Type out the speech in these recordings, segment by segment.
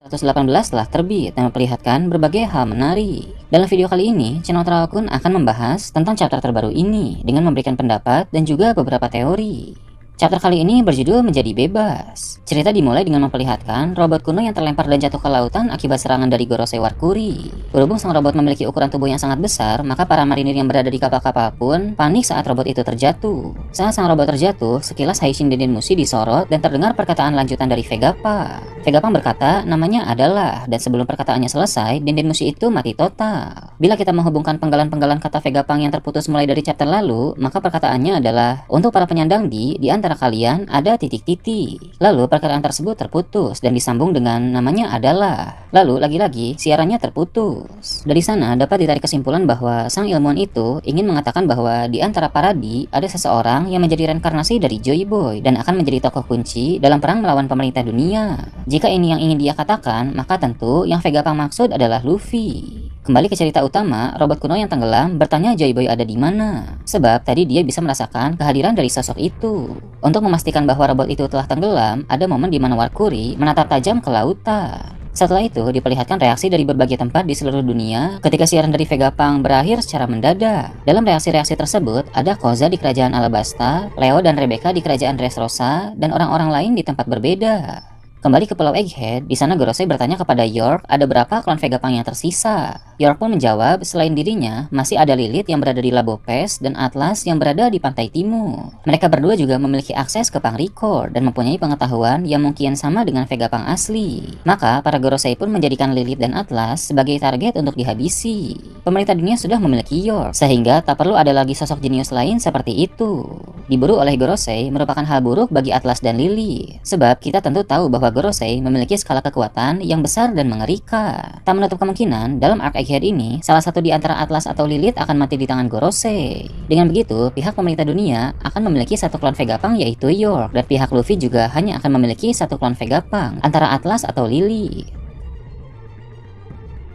118 telah terbit dan memperlihatkan berbagai hal menarik. Dalam video kali ini, channel Terawakun akan membahas tentang chapter terbaru ini dengan memberikan pendapat dan juga beberapa teori. Chapter kali ini berjudul Menjadi Bebas. Cerita dimulai dengan memperlihatkan robot kuno yang terlempar dan jatuh ke lautan akibat serangan dari Gorosei Warkuri. Berhubung sang robot memiliki ukuran tubuh yang sangat besar, maka para marinir yang berada di kapal-kapal pun panik saat robot itu terjatuh. Saat sang robot terjatuh, sekilas Haishin Dendenmushi disorot dan terdengar perkataan lanjutan dari Vegapunk. Vegapunk berkata namanya adalah, dan sebelum perkataannya selesai, Dendenmushi itu mati total. Bila kita menghubungkan penggalan-penggalan kata Vegapunk yang terputus mulai dari chapter lalu, maka perkataannya adalah, untuk para penyandang di antara kalian ada titik-titik. Lalu perkataan tersebut terputus dan disambung dengan namanya adalah. Lalu lagi-lagi siarannya terputus. Dari sana dapat ditarik kesimpulan bahwa sang ilmuwan itu ingin mengatakan bahwa di antara para di ada seseorang yang menjadi reinkarnasi dari Joy Boy dan akan menjadi tokoh kunci dalam perang melawan pemerintah dunia. Jika ini yang ingin dia katakan, maka tentu yang Vegapunk maksud adalah Luffy. Kembali ke cerita utama, robot kuno yang tenggelam bertanya Joy Boy ada di mana. Sebab tadi dia bisa merasakan kehadiran dari sosok itu. Untuk memastikan bahwa robot itu telah tenggelam, ada momen di mana Warkuri menatap tajam ke lautan. Setelah itu diperlihatkan reaksi dari berbagai tempat di seluruh dunia ketika siaran dari Vegapunk berakhir secara mendadak. Dalam reaksi-reaksi tersebut ada Koza di kerajaan Alabasta, Leo dan Rebecca di kerajaan Dressrosa, dan orang-orang lain di tempat berbeda. Kembali ke Pulau Egghead, di sana Gorosei bertanya kepada York ada berapa klon Vegapunk yang tersisa. York pun menjawab selain dirinya, masih ada Lilith yang berada di Labo Pes dan Atlas yang berada di pantai timur. Mereka berdua juga memiliki akses ke Punk Record dan mempunyai pengetahuan yang mungkin sama dengan Vegapunk asli. Maka para Gorosei pun menjadikan Lilith dan Atlas sebagai target untuk dihabisi. Pemerintah dunia sudah memiliki York, sehingga tak perlu ada lagi sosok jenius lain seperti itu. Diburu oleh Gorosei merupakan hal buruk bagi Atlas dan Lilith, sebab kita tentu tahu bahwa Gorosei memiliki skala kekuatan yang besar dan mengerikan. Tak menutup kemungkinan dalam arc Egghead ini, salah satu di antara Atlas atau Lilith akan mati di tangan Gorosei. Dengan begitu, pihak pemerintah dunia akan memiliki satu klon Vegapunk yaitu York, dan pihak Luffy juga hanya akan memiliki satu klon Vegapunk antara Atlas atau Lilith.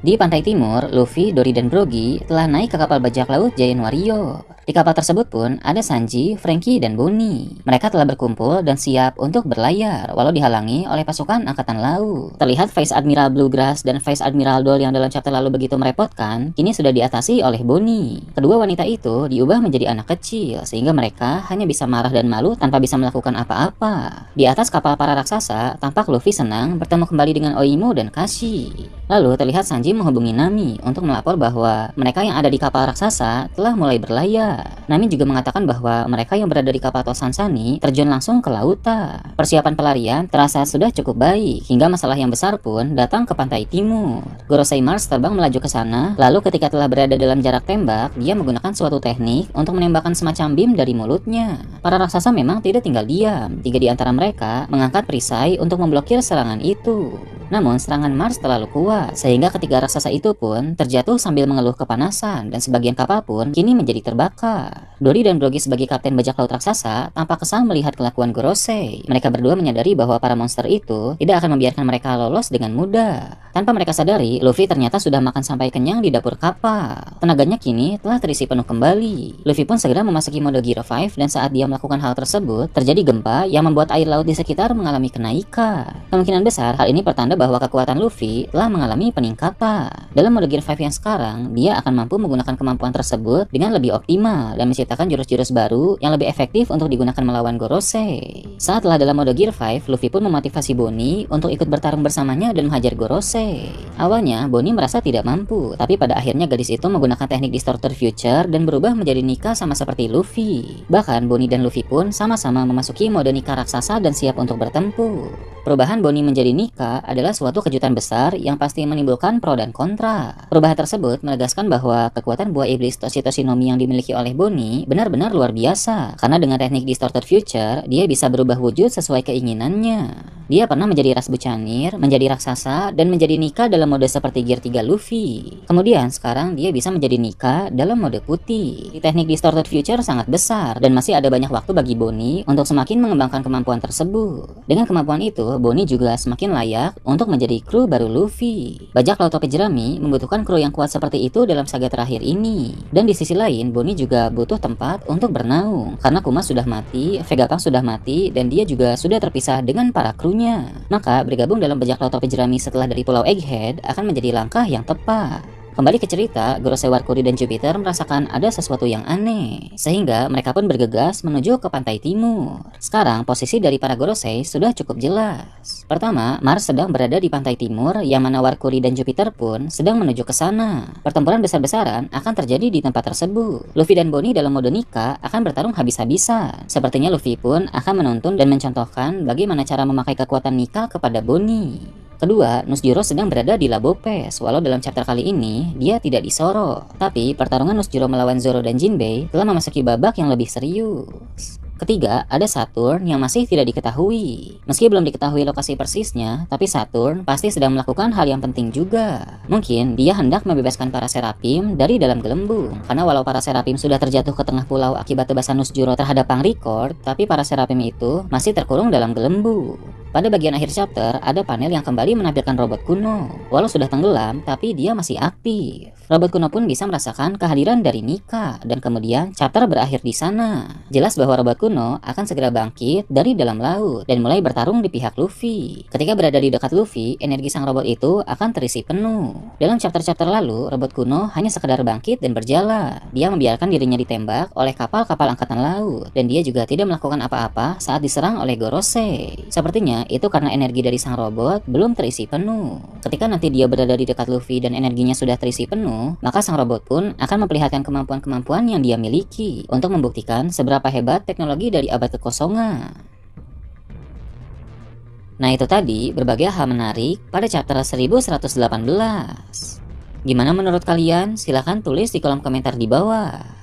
Di pantai timur, Luffy, Dory, dan Brogy telah naik ke kapal bajak laut Giant Warrior. Di kapal tersebut pun ada Sanji, Franky, dan Bonnie. Mereka telah berkumpul dan siap untuk berlayar walau dihalangi oleh pasukan angkatan laut. Terlihat Vice Admiral Bluegrass dan Vice Admiral Doll yang dalam chapter lalu begitu merepotkan, kini sudah diatasi oleh Bonnie. Kedua wanita itu diubah menjadi anak kecil sehingga mereka hanya bisa marah dan malu tanpa bisa melakukan apa-apa. Di atas kapal para raksasa, tampak Luffy senang bertemu kembali dengan Oimo dan Kashi. Lalu terlihat Sanji menghubungi Nami untuk melapor bahwa mereka yang ada di kapal raksasa telah mulai berlayar. Nami juga mengatakan bahwa mereka yang berada di kapal Tosansani terjun langsung ke lautan. Persiapan pelarian terasa sudah cukup baik hingga masalah yang besar pun datang ke pantai timur. Gorosei Mars terbang melaju ke sana, lalu ketika telah berada dalam jarak tembak, dia menggunakan suatu teknik untuk menembakkan semacam bim dari mulutnya. Para raksasa memang tidak tinggal diam. 3 di antara mereka mengangkat perisai untuk memblokir serangan itu. Namun serangan Mars terlalu kuat sehingga ketiga raksasa itu pun terjatuh sambil mengeluh kepanasan dan sebagian kapal pun kini menjadi terbakar. Dory dan Brogy sebagai kapten bajak laut raksasa tampak kesal melihat kelakuan Gorosei. Mereka berdua menyadari bahwa para monster itu tidak akan membiarkan mereka lolos dengan mudah. Tanpa mereka sadari, Luffy ternyata sudah makan sampai kenyang di dapur kapal. Tenaganya kini telah terisi penuh kembali. Luffy pun segera memasuki mode Gear 5 dan saat dia melakukan hal tersebut, terjadi gempa yang membuat air laut di sekitar mengalami kenaikan. Kemungkinan besar hal ini pertanda bahwa kekuatan Luffy telah mengalami peningkatan. Dalam mode Gear 5 yang sekarang, dia akan mampu menggunakan kemampuan tersebut dengan lebih optimal dan menciptakan jurus-jurus baru yang lebih efektif untuk digunakan melawan Gorosei. Saat telah dalam mode Gear 5, Luffy pun memotivasi Bonnie untuk ikut bertarung bersamanya dan menghajar Gorosei. Awalnya, Bonnie merasa tidak mampu, tapi pada akhirnya gadis itu menggunakan teknik Distorted Future dan berubah menjadi Nika sama seperti Luffy. Bahkan Bonnie dan Luffy pun sama-sama memasuki mode Nika raksasa dan siap untuk bertempur. Perubahan Bonnie menjadi Nika adalah suatu kejutan besar yang pasti menimbulkan pro dan kontra. Perubahan tersebut menegaskan bahwa kekuatan buah iblis Toshitoshinomi yang dimiliki oleh Bonnie benar-benar luar biasa, karena dengan teknik Distorted Future, dia bisa berubah wujud sesuai keinginannya. Dia pernah menjadi ras bucanir, menjadi raksasa, dan menjadi Nika dalam mode seperti Gear 3 Luffy. Kemudian sekarang dia bisa menjadi Nika dalam mode putih. Teknik Distorted Future sangat besar, dan masih ada banyak waktu bagi Bonnie untuk semakin mengembangkan kemampuan tersebut. Dengan kemampuan itu, Bonnie juga semakin layak untuk menjadi kru baru Luffy. Bajak laut topi jerami membutuhkan kru yang kuat seperti itu dalam saga terakhir ini. Dan di sisi lain, Bonnie juga butuh tempat untuk bernaung karena Kuma sudah mati, Vegapunk sudah mati, dan dia juga sudah terpisah dengan para krunya. Maka bergabung dalam bajak laut topi jerami setelah dari Pulau Egghead akan menjadi langkah yang tepat. Kembali ke cerita, Gorosei, Warkuri, dan Jupiter merasakan ada sesuatu yang aneh, sehingga mereka pun bergegas menuju ke pantai timur. Sekarang, posisi dari para Gorosei sudah cukup jelas. Pertama, Mars sedang berada di pantai timur, yang mana Warkuri dan Jupiter pun sedang menuju ke sana. Pertempuran besar-besaran akan terjadi di tempat tersebut. Luffy dan Bonnie dalam mode Nika akan bertarung habis-habisan. Sepertinya Luffy pun akan menuntun dan mencontohkan bagaimana cara memakai kekuatan Nika kepada Bonnie. Kedua, Nusjuro sedang berada di Labo Pes, walau dalam chapter kali ini dia tidak disorot. Tapi pertarungan Nusjuro melawan Zoro dan Jinbei telah memasuki babak yang lebih serius. Ketiga, ada Saturn yang masih tidak diketahui. Meski belum diketahui lokasi persisnya, tapi Saturn pasti sedang melakukan hal yang penting juga. Mungkin dia hendak membebaskan para Serapim dari dalam gelembung. Karena walau para Serapim sudah terjatuh ke tengah pulau akibat tebasan Nusjuro terhadap Pangrecord, tapi para Serapim itu masih terkurung dalam gelembung. Pada bagian akhir chapter, ada panel yang kembali menampilkan robot kuno. Walau sudah tenggelam, tapi dia masih aktif. Robot kuno pun bisa merasakan kehadiran dari Nika, dan kemudian chapter berakhir di sana. Jelas bahwa robot kuno akan segera bangkit dari dalam laut, dan mulai bertarung di pihak Luffy. Ketika berada di dekat Luffy, energi sang robot itu akan terisi penuh. Dalam chapter-chapter lalu, robot kuno hanya sekedar bangkit dan berjalan. Dia membiarkan dirinya ditembak oleh kapal-kapal angkatan laut, dan dia juga tidak melakukan apa-apa saat diserang oleh Gorosei. Sepertinya itu karena energi dari sang robot belum terisi penuh. Ketika nanti dia berada di dekat Luffy dan energinya sudah terisi penuh, maka sang robot pun akan memperlihatkan kemampuan-kemampuan yang dia miliki untuk membuktikan seberapa hebat teknologi dari abad kekosongan. Nah, itu tadi berbagai hal menarik pada chapter 1118. Gimana menurut kalian? Silahkan tulis di kolom komentar di bawah.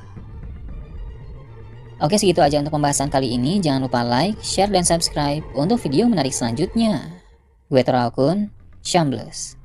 Oke, segitu aja untuk pembahasan kali ini. Jangan lupa like, share, dan subscribe untuk video menarik selanjutnya. Gue Toro Akun, Shambles.